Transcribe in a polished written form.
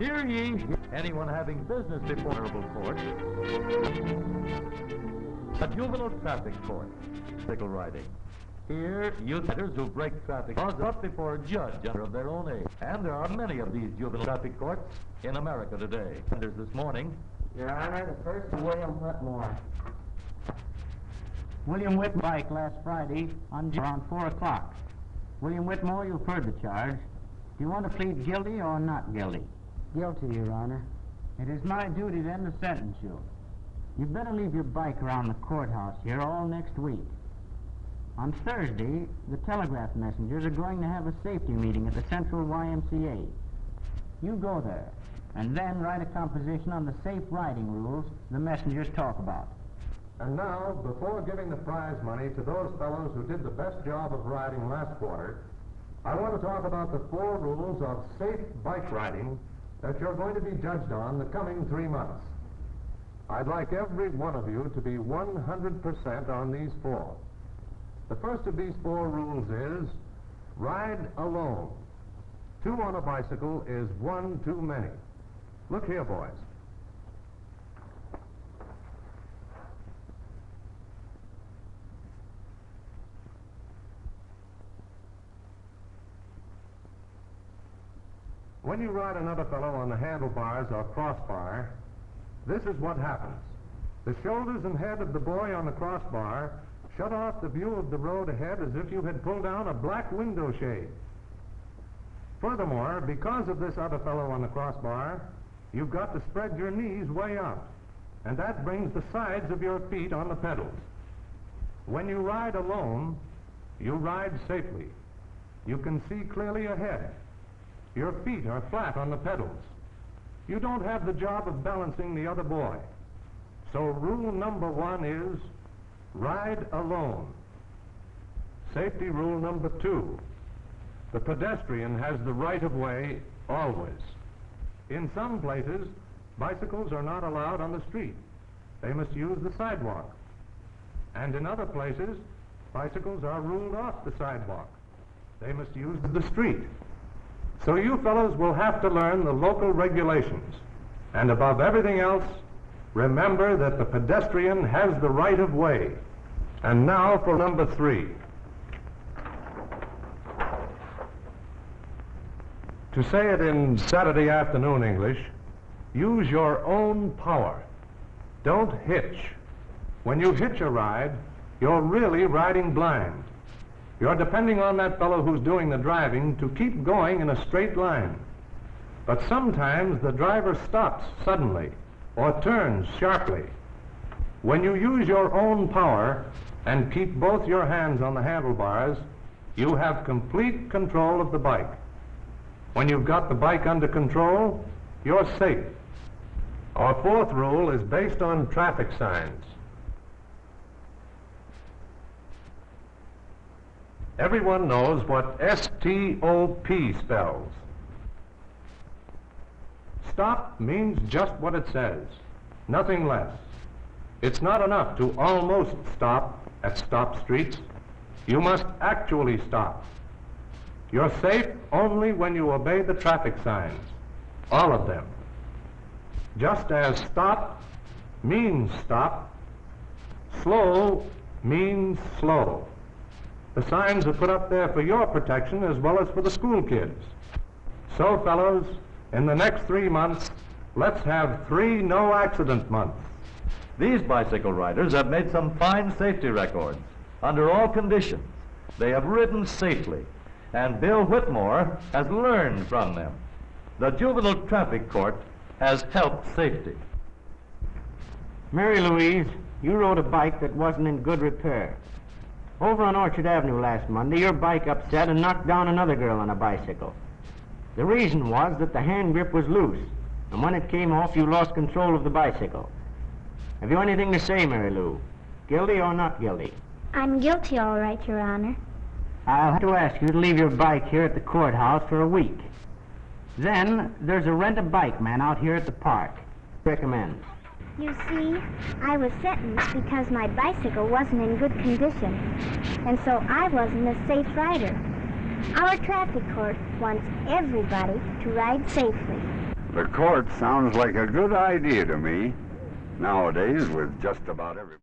Hear ye, anyone having business before honorable court, a juvenile traffic court, bicycle riding. Here, youth riders who break traffic laws are brought before a judge under of their own age. And there are many of these juvenile traffic courts in America today. And there's this morning. Your Honor, the first is William Whitmore. William Whitmore bike last Friday around 4 o'clock. William Whitmore, you've heard the charge. Do you want to plead guilty or not guilty? Guilty, Your Honor. It is my duty then to sentence you. You'd better leave your bike around the courthouse here all next week. On Thursday, the telegraph messengers are going to have a safety meeting at the Central YMCA. You go there, and then write a composition on the safe riding rules the messengers talk about. And now, before giving the prize money to those fellows who did the best job of riding last quarter, I want to talk about the 4 rules of safe bike riding that you're going to be judged on the coming 3 months. I'd like every one of you to be 100% on these 4. The first of these 4 rules is, ride alone. 2 on a bicycle is 1 too many. Look here, boys. When you ride another fellow on the handlebars or crossbar, this is what happens. The shoulders and head of the boy on the crossbar shut off the view of the road ahead as if you had pulled down a black window shade. Furthermore, because of this other fellow on the crossbar, you've got to spread your knees way out, and that brings the sides of your feet on the pedals. When you ride alone, you ride safely. You can see clearly ahead. Your feet are flat on the pedals. You don't have the job of balancing the other boy. So rule number 1 is, ride alone. Safety rule number 2, the pedestrian has the right of way always. In some places, bicycles are not allowed on the street. They must use the sidewalk. And in other places, bicycles are ruled off the sidewalk. They must use the street. So you fellows will have to learn the local regulations. And above everything else, remember that the pedestrian has the right of way. And now for number 3. To say it in Saturday afternoon English, use your own power. Don't hitch. When you hitch a ride, you're really riding blind. You're depending on that fellow who's doing the driving to keep going in a straight line. But sometimes the driver stops suddenly or turns sharply. When you use your own power and keep both your hands on the handlebars, you have complete control of the bike. When you've got the bike under control, you're safe. Our 4th rule is based on traffic signs. Everyone knows what S-T-O-P spells. Stop means just what it says, nothing less. It's not enough to almost stop at stop streets. You must actually stop. You're safe only when you obey the traffic signs, all of them. Just as stop means stop, slow means slow. The signs are put up there for your protection as well as for the school kids. So, fellows, in the next 3 months, let's have 3 no-accident months. These bicycle riders have made some fine safety records. Under all conditions, they have ridden safely, and Bill Whitmore has learned from them. The juvenile traffic court has helped safety. Mary Louise, you rode a bike that wasn't in good repair. Over on Orchard Avenue last Monday, your bike upset and knocked down another girl on a bicycle. The reason was that the hand grip was loose, and when it came off, you lost control of the bicycle. Have you anything to say, Mary Lou? Guilty or not guilty? I'm guilty, all right, Your Honor. I'll have to ask you to leave your bike here at the courthouse for a week. Then, there's a rent-a-bike man out here at the park. Recommend. You see, I was sentenced because my bicycle wasn't in good condition, and so I wasn't a safe rider. Our traffic court wants everybody to ride safely. The court sounds like a good idea to me. Nowadays, with just about every...